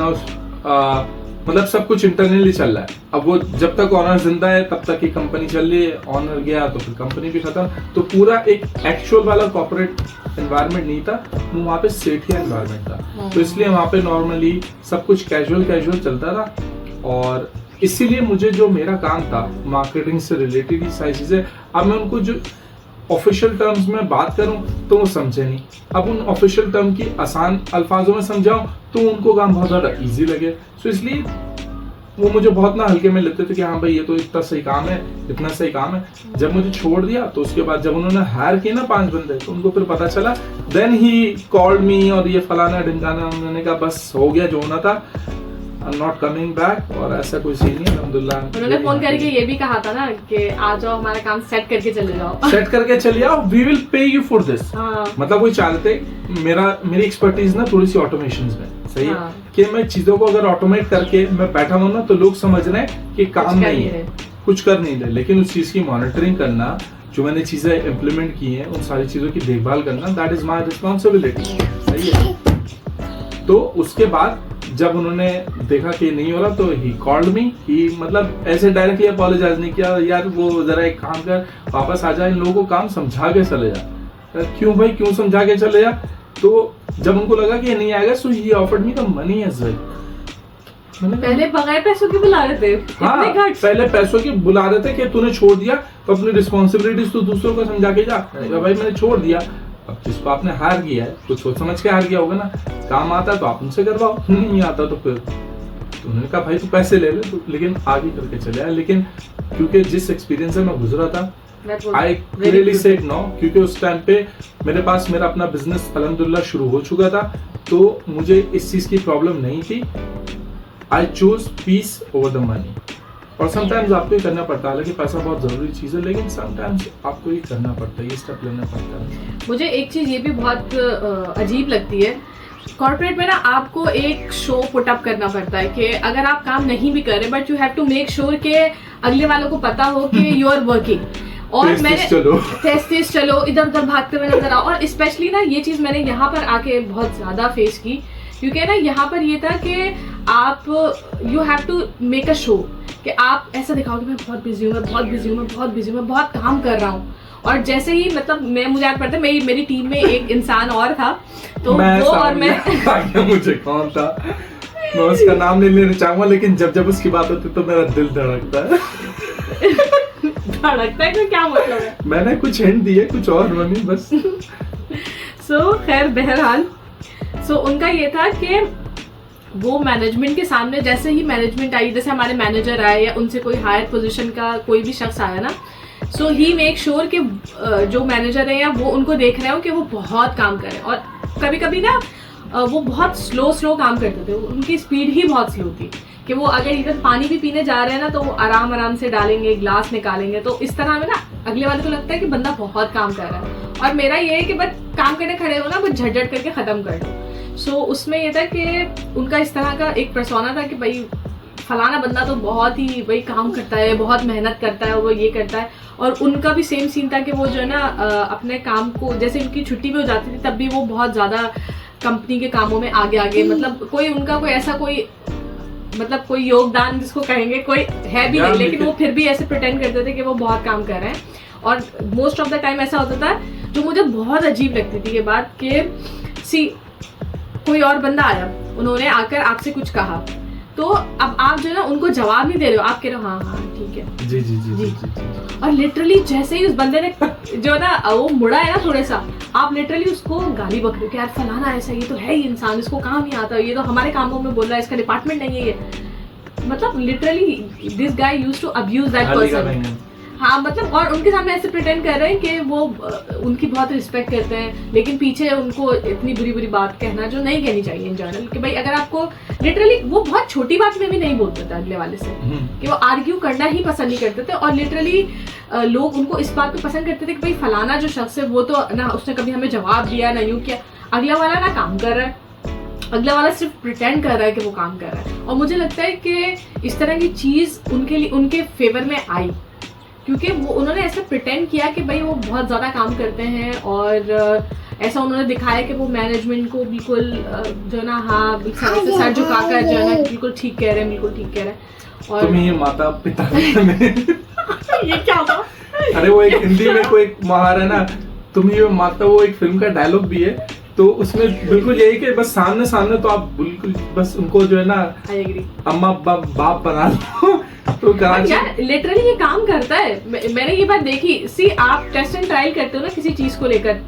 मतलब सब कुछ इंटरनली चल रहा है। अब वो जब तक ऑनर जिंदा है तब तक ही कंपनी चल रही है, ऑनर गया तो फिर कंपनी भी खत्म। तो पूरा एक एक्चुअल वाला कॉर्पोरेट एनवायरनमेंट नहीं था, वो वहाँ पे सेठिया एनवायरनमेंट था। तो इसलिए वहाँ पे नॉर्मली सब कुछ कैजुअल चलता था। और इसीलिए मुझे जो मेरा काम था मार्केटिंग से रिलेटेड ही सारी चीजें, अब मैं उनको जो ऑफिशियल टर्म्स में बात करूं तो वो समझे नहीं। अब उन ऑफिशियल टर्म की आसान अल्फाजों में समझाऊं तो उनको काम बहुत ज्यादा इजी लगे। सो इसलिए वो मुझे बहुत ना हल्के में लेते थे कि हाँ भाई ये तो इतना सही काम है, इतना सही काम है। जब मुझे छोड़ दिया तो उसके बाद जब उन्होंने हायर किए ना 5 बंदे, तो उनको फिर पता चला, देन ही कॉल्ड मी और ये फलाना ढिमकाना। उन्होंने कहा बस हो गया जो होना था, I'm not coming back, और ऐसा कोई सीन नहीं है अल्हम्दुलिल्लाह। उन्होंने फोन करके ये भी कहा था ना कि आ जाओ हमारा काम सेट करके चले जाओ। सेट करके चले जाओ, we will pay you for this। मतलब वो चाहते मेरी एक्सपर्टीज ना थोड़ी सी ऑटोमेशन में, सही है, कि मैं चीजों को अगर ऑटोमेट करके मैं बैठा हूँ ना तो लोग समझ रहे हैं कि काम नहीं है, कुछ कर नहीं रहे, लेकिन उस चीज की मॉनिटरिंग करना, जो मैंने चीजें इम्प्लीमेंट की हैं उन सारी चीजों की देखभाल करना, दैट इज माई रिस्पॉन्सिबिलिटी, सही है। तो उसके बाद जब उन्होंने देखा कि नहीं हो रहा तो ही कॉल्ड मी, ही मतलब ऐसे डायरेक्टली अपोलोजाइज नहीं किया, यार वो जरा एक काम कर वापस आ जा, इन लोगों को काम समझा के चले जा। क्यों भाई, क्यों समझा के चले जा? तो जब उनको लगा कि नहीं आएगा, so he offered me the money as well. पहले बगैर पैसों के बुला रहे थे, हाँ, पहले पैसों की बुला रहे थे कि तूने छोड़ दिया तो अपनी रिस्पॉन्सिबिलिटीज तो दूसरों को समझा के जा। भाई मैंने छोड़ दिया, अब जिसको आपने हायर किया है कुछ सोच समझ के हायर किया होगा ना, काम आता है तो आप उनसे करवाओ, नहीं आता तो फिर उन्होंने कहा भाई तू पैसे ले ले, तो लेकिन आगे करके चले आए। लेकिन क्योंकि जिस एक्सपीरियंस से मैं गुजरा था, आई क्लियरली सेड नो, क्योंकि उस टाइम पे मेरे पास मेरा अपना बिजनेस अल्हम्दुलिल्लाह शुरू हो चुका था, तो मुझे इस चीज की प्रॉब्लम नहीं थी। I choose peace over the money. और समटाइम्स आपको ये करना पड़ता है, हालांकि पैसा बहुत जरूरी चीज है, लेकिन समटाइम्स आपको ये करना पड़ता है, ये स्टेप लेना पड़ता है। मुझे एक चीज ये भी बहुत अजीब लगती है, कॉर्पोरेट में ना आपको एक शो पुट अप करना पड़ता है कि अगर आप काम नहीं भी कर रहे, but you have to make sure कि अगले वालों को पता हो कि यू आर वर्किंग। और मैंने तेज चलो, इधर उधर भागते हुए नजर आओ। और स्पेशली ना ये चीज मैंने यहाँ पर आके बहुत ज्यादा फेस की, क्योंकि ना यहाँ पर ये था कि आप you have to make a show कि आप ऐसा दिखाओ कि मैं बहुत बिजी हूँ, मैं बहुत बिजी हूँ, मैं बहुत बिजी हूँ, मैं बहुत काम कर रहा हूँ। और जैसे ही मतलब मुझे याद पड़ता है मेरी टीम में एक इंसान और था, तो वो और मैं मुझे कौन था मैं उसका नाम नहीं लेना चाहूंगा, लेकिन जब जब उसकी बात होती तो मेरा दिल धड़कता है। धड़कता है, क्या मतलब है? मैंने कुछ हिंट दिए, कुछ और नहीं बस। सो खैर बहरहाल, सो उनका ये था कि वो मैनेजमेंट के सामने, जैसे ही मैनेजमेंट आई, जैसे हमारे मैनेजर आए या उनसे कोई हायर पोजीशन का कोई भी शख्स आया ना, सो ही मेक श्योर कि जो मैनेजर है या वो उनको देख रहे हो कि वो बहुत काम करें। और कभी कभी ना वो बहुत स्लो काम करते थे, उनकी स्पीड ही बहुत स्लो थी कि वो अगर इधर पानी भी पीने जा रहे हैं ना तो वो आराम से डालेंगे, ग्लास निकालेंगे। तो इस तरह में ना अगले वाले को लगता है कि बंदा बहुत काम कर रहा है, और मेरा ये है कि बस काम करने खड़े हो ना, बस झटझट करके ख़त्म कर दो। सो उसमें ये था कि उनका इस तरह का एक पर्सोना था कि भाई फलाना बंदा तो बहुत ही भाई काम करता है, बहुत मेहनत करता है, वो ये करता है। और उनका भी सेम सीन था कि वो जो है ना अपने काम को, जैसे उनकी छुट्टी भी हो जाती थी तब भी वो बहुत ज़्यादा कंपनी के कामों में आगे, मतलब कोई उनका कोई ऐसा कोई मतलब कोई योगदान जिसको कहेंगे कोई है भी नहीं, लेकिन वो फिर भी ऐसे प्रिटेंड करते थे कि वो बहुत काम कर रहे हैं। और मोस्ट ऑफ द टाइम ऐसा होता था, जो मुझे बहुत अजीब लगती थी ये बात, कि सी कोई और बंदा आया, उन्होंने आकर आपसे कुछ कहा, तो अब आप जो है ना उनको जवाब नहीं दे रहे हो, आप कह रहे हो हाँ ठीक है जी जी जी जी, जी, जी। और लिटरली जैसे ही उस बंदे ने जो ना वो मुड़ा है ना थोड़ा सा, आप लिटरली उसको गाली बक रहे हो कि यार फलाना ऐसा, ये तो है ही इंसान, इसको काम नहीं आता, ये तो हमारे कामों में बोल रहा है, इसका डिपार्टमेंट नहीं है ये। मतलब literally this guy used to abuse that person. हाँ मतलब, और उनके सामने ऐसे प्रिटेंड कर रहे हैं कि वो उनकी बहुत रिस्पेक्ट करते हैं, लेकिन पीछे उनको इतनी बुरी बात कहना जो नहीं कहनी चाहिए इन जनरल, कि भाई अगर आपको लिटरली वो बहुत छोटी बात में भी नहीं बोलते थे अगले वाले से, कि वो आर्ग्यू करना ही पसंद नहीं करते थे। और लिटरली लोग उनको इस बात पे पसंद करते थे कि भाई फलाना जो शख्स है वो तो ना उसने कभी हमें जवाब दिया ना यूँ किया, अगला वाला ना काम कर रहा है, अगला वाला सिर्फ प्रिटेंड कर रहा है कि वो काम कर रहा है। और मुझे लगता है कि इस तरह की चीज़ उनके लिए उनके फेवर में आई, क्योंकि वो उन्होंने ऐसे प्रिटेंड किया कि भाई वो बहुत ज़्यादा काम करते हैं, और ऐसा उन्होंने दिखाया कि वो मैनेजमेंट को बिल्कुल जो ना हाँ सर झुकाकर जो है ना बिल्कुल ठीक कह रहे हैं, बिल्कुल ठीक कह रहे हैं। और तुम्हें ये माता पिता में ये क्या था? अरे वो एक हिंदी में कोई एक मुहावरा है ना, तुम ये माता, वो एक फिल्म का डायलॉग भी है, तो उसमें बिल्कुल यही कि बस सामने तो आप बिल्कुल बस उनको जो है ना अम्मा बाप बना लो। तो यार लिटरली ये काम करता है, मैंने ये बात देखी। सी आप टेस्ट एंड ट्रायल करते हो ना किसी चीज को लेकर,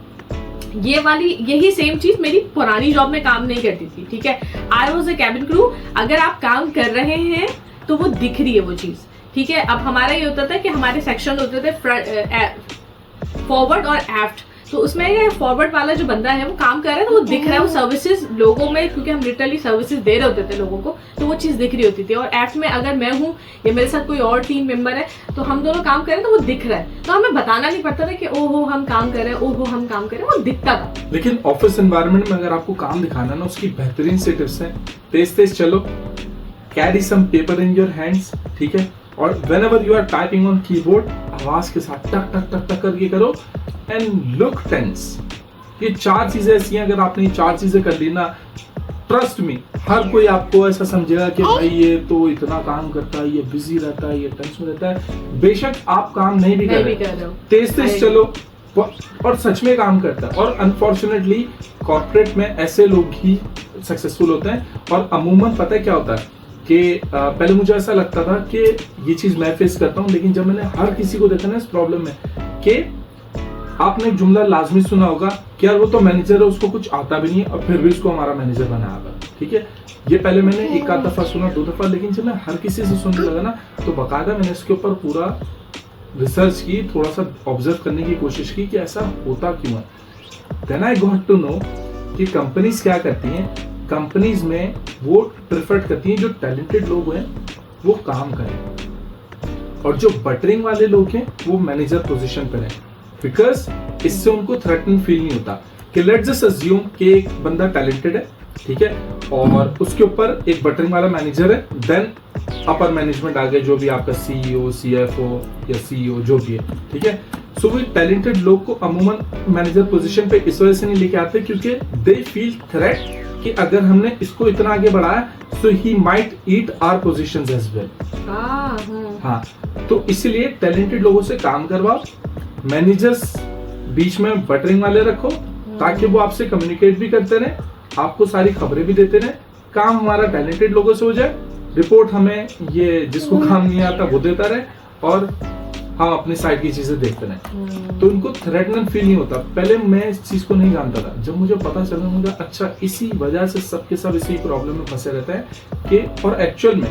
ये वाली यही सेम चीज मेरी पुरानी जॉब में काम नहीं करती थी, ठीक है। I was a cabin crew, अगर आप काम कर रहे हैं तो वो दिख रही है वो चीज, ठीक है। अब हमारा ये होता था कि हमारे सेक्शन होते थे फॉरवर्ड और एफ्ट, तो उसमें फॉरवर्ड वाला जो बंदा है वो काम कर रहा है तो वो दिख रहा है, वो सर्विसेज लोगों में, क्योंकि हम लिटरली सर्विसेज दे रहे होते थे लोगों को, तो वो चीज़ दिख रही होती थी। और एफ्ट में अगर मैं हूँ या मेरे साथ कोई और टीम मेंबर है तो हम दोनों काम कर रहे हैं तो वो दिख रहा है, तो हमें बताना नहीं पड़ता था कि ओहो हम काम कर रहे हैं, ओहो हम काम कर रहे हैं, वो दिखता था। लेकिन ऑफिस एनवायरनमेंट में अगर आपको काम दिखाना ना, उसकी बेहतरीन से टिप्स हैं, तेज चलो, carry some paper in your hands, ठीक है, और whenever you are typing on keyboard आवाज के साथ टक टक टक टक करके करो, एंड लुक टेंस। ये 4 चीजें ऐसी हैं, अगर आपने ये 4 चीजें कर ली ना, ट्रस्ट मी, हर कोई आपको ऐसा समझेगा कि भाई ये तो इतना काम करता है, ये बिजी रहता है, ये टेंशन रहता है। बेशक आप काम नहीं भी कर रहे हो, तेज चलो, और सच में काम करता है। और अनफॉर्चुनेटली कॉर्पोरेट में ऐसे लोग ही सक्सेसफुल होते हैं। और अमूमन पता है क्या होता है कि पहले मुझे ऐसा लगता था कि ये चीज मैं फेस करता हूँ, लेकिन जब मैंने हर किसी को देखा ना इस प्रॉब्लम में, कि आपने एक जुमला लाजमी सुना होगा कि यार वो तो मैनेजर है, उसको कुछ आता भी नहीं और फिर भी उसको हमारा मैनेजर बनाया था, ठीक है। ये पहले मैंने एक आध दफा सुना, 2 दफा, लेकिन जब मैं हर किसी से सुनने लगा ना तो बाकायदा मैंने इसके ऊपर पूरा रिसर्च की, थोड़ा सा ऑब्जर्व करने की कोशिश की कि ऐसा होता क्यों है। Then I got to know कि कंपनीज क्या करती हैं, कंपनीज में वो प्रेफर करती हैं जो टैलेंटेड लोग हैं वो काम करें, और जो बटरिंग वाले लोग हैं वो मैनेजर पोजीशन पर हैं, बिकॉज इससे उनको थ्रेटन फील नहीं होता कि लेट्स जस्ट अज्यूम कि एक बंदा टैलेंटेड है, ठीक है, और उसके ऊपर एक बटरिंग वाला मैनेजर है, देन अपर मैनेजमेंट आ गए, जो भी आपका सीईओ, सीएफओ या सीईओ जो भी है, ठीक है। सो वो टैलेंटेड लोग को अमूमन मैनेजर पोजीशन पे इस वजह से नहीं लेके आते क्योंकि दे फील थ्रेट कि अगर हमने इसको इतना आगे बढ़ाया so he might eat our positions as well. हाँ, तो इसलिए टैलेंटेड लोगों से काम करवाओ, मैनेजर्स बीच में बटरिंग वाले रखो ताकि वो आपसे कम्युनिकेट भी करते रहे, आपको सारी खबरें भी देते रहे, काम हमारा टैलेंटेड लोगों से हो जाए, रिपोर्ट हमें ये जिसको काम नहीं आता वो देता रहे, और हम अपनी साइड की चीजें देखते रहे। तो इनको थ्रेटन फील नहीं होता। पहले मैं इस चीज को नहीं जानता था, जब मुझे पता चला मुझे अच्छा इसी वजह से सबके सब इसी प्रॉब्लम में फंसे रहते हैं कि, और एक्चुअल में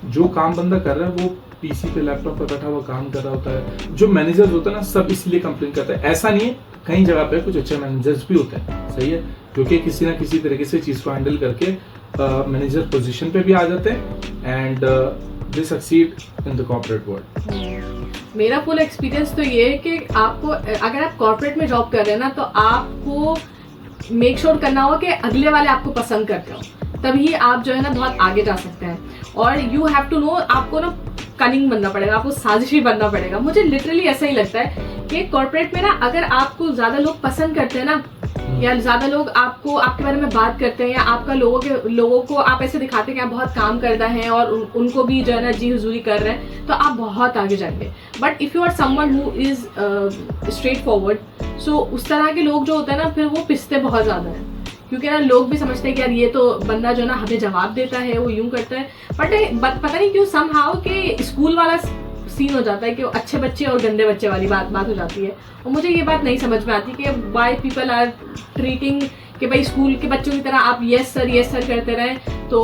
जो काम बंदा कर रहा है वो पीसी पे लैपटॉप पे बैठा हुआ काम कर रहा होता है। जो मैनेजर्स होते हैं ना, सब इसलिए कंप्लेन करते हैं। ऐसा नहीं है, कई जगह पे कुछ अच्छे मैनेजर्स भी होते हैं, सही है, क्योंकि किसी ना किसी तरीके से चीज को हैंडल करके मैनेजर पोजीशन पे भी आ जाते हैं and they succeed in the corporate world. मेरा फुल एक्सपीरियंस तो ये है कि आपको, अगर आप कॉर्पोरेट में जॉब कर रहे हैं ना, तो आपको मेक श्योर करना होगा कि अगले वाले आपको पसंद करते हो, तभी आप जो है ना बहुत आगे जा सकते हैं। और यू हैव टू नो, आपको ना कनिंग बनना पड़ेगा, आपको साजिशी बनना पड़ेगा। मुझे लिटरली ऐसा ही लगता है कि कॉर्पोरेट में ना, अगर आपको ज्यादा लोग पसंद करते हैं ना, या ज्यादा लोग आपको आपके बारे में बात करते हैं, या आपका लोगों को आप ऐसे दिखाते हैं कि आप बहुत काम करता है और उनको भी जो है ना जी हुजूरी कर रहे हैं, तो आप बहुत आगे जाएंगे। But if you are someone who is straightforward, so उस तरह के लोग जो होते हैं ना, फिर वो पिसते बहुत ज्यादा हैं, क्योंकि ना लोग भी समझते हैं कि यार ये तो बंदा जो ना हमें जवाब देता है, वो यूं करता है। बट पता नहीं क्यों समहाउ कि स्कूल वाला सीन हो जाता है कि वो अच्छे बच्चे और गंदे बच्चे वाली बात हो जाती है। और मुझे ये बात नहीं समझ में आती कि वाई पीपल आर ट्रीटिंग कि भाई स्कूल के बच्चों की तरह आप यस सर करते रहें, तो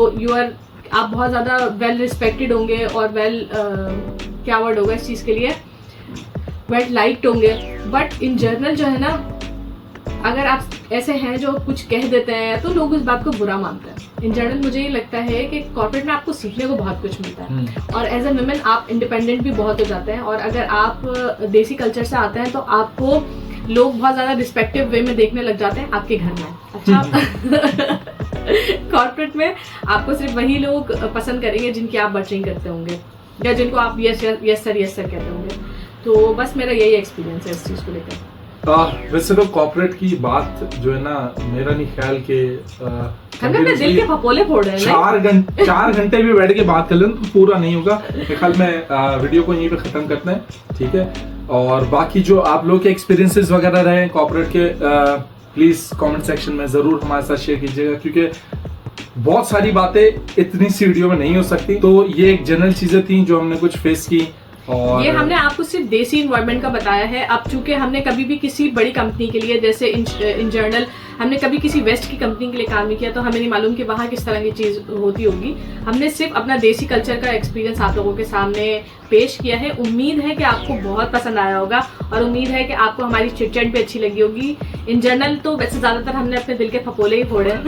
आप बहुत ज़्यादा वेल रिस्पेक्टेड होंगे और क्या वर्ड होगा इस चीज़ के लिए, वेल लाइक्ड होंगे। बट इन जनरल जो है ना, अगर आप ऐसे हैं जो कुछ कह देते हैं तो लोग उस बात को बुरा मानते हैं। इन जनरल मुझे ये लगता है कि कॉर्पोरेट में आपको सीखने को बहुत कुछ मिलता है, और एज ए वुमेन आप इंडिपेंडेंट भी बहुत हो जाते हैं। और अगर आप देसी कल्चर से आते हैं तो आपको लोग बहुत ज़्यादा रिस्पेक्टिव वे में देखने लग जाते हैं आपके घर में। अच्छा कॉर्पोरेट में आपको सिर्फ वही लोग पसंद करेंगे जिनकी आप बटरिंग करते होंगे, या जिनको आप यस सर कहते होंगे। तो बस मेरा यही एक्सपीरियंस है इस चीज़ को लेकर। वैसे तो कॉर्पोरेट की बात जो है ना, मेरा नहीं ख्याल के अपने दिल के फपोले फोड़ रहे हैं। 4 घंटे भी बैठ के बात कर लें तो पूरा नहीं होगा। मेरे ख्याल में वीडियो को यहीं पे खत्म करते हैं, ठीक है। और बाकी जो आप लोग के एक्सपीरियंसेस वगैरह रहे कॉर्पोरेट के, प्लीज कमेंट सेक्शन में जरूर हमारे साथ शेयर कीजिएगा, क्योंकि बहुत सारी बातें इतनी सी वीडियो में नहीं हो सकती। तो ये एक जनरल चीजें थी जो हमने कुछ फेस की, और ये हमने आपको सिर्फ देसी इन्वायरमेंट का बताया है। अब चूंकि हमने कभी भी किसी बड़ी कंपनी के लिए, जैसे इन जनरल हमने कभी किसी वेस्ट की कंपनी के लिए काम नहीं किया, तो हमें नहीं मालूम कि वहाँ किस तरह की चीज़ होती होगी। हमने सिर्फ अपना देसी कल्चर का एक्सपीरियंस आप लोगों के सामने पेश किया है। उम्मीद है कि आपको बहुत पसंद आया होगा, और उम्मीद है कि आपको हमारी चिटचैट भी अच्छी लगी होगी। इन जनरल तो वैसे ज़्यादातर हमने अपने दिल के फपोले ही फोड़े हैं।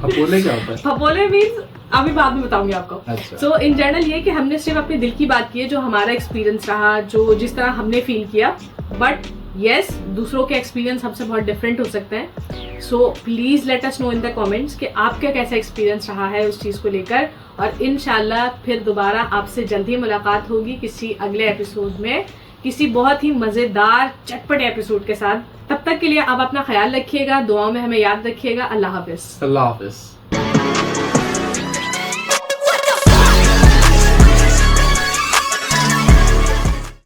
फपोले क्या होता है? फपोले मीन्स अभी बाद में बताऊंगी आपको। अच्छा। सो इन जनरल ये कि हमने सिर्फ अपने दिल की बात की है, जो हमारा एक्सपीरियंस रहा, जो जिस तरह हमने फील किया। बट यस, दूसरों के एक्सपीरियंस हमसे बहुत डिफरेंट हो सकते हैं। So please let us know in the comments कि आपका कैसा एक्सपीरियंस रहा है उस चीज़ को लेकर। और इंशाल्लाह फिर दोबारा आपसे जल्द ही मुलाकात होगी किसी अगले एपिसोड में, किसी बहुत ही मज़ेदार चटपटे एपिसोड के साथ। तब तक के लिए आप अपना ख्याल रखिएगा, दुआओं में हमें याद रखिएगा। अल्लाह हाफिज़। अल्लाह हाफिज़।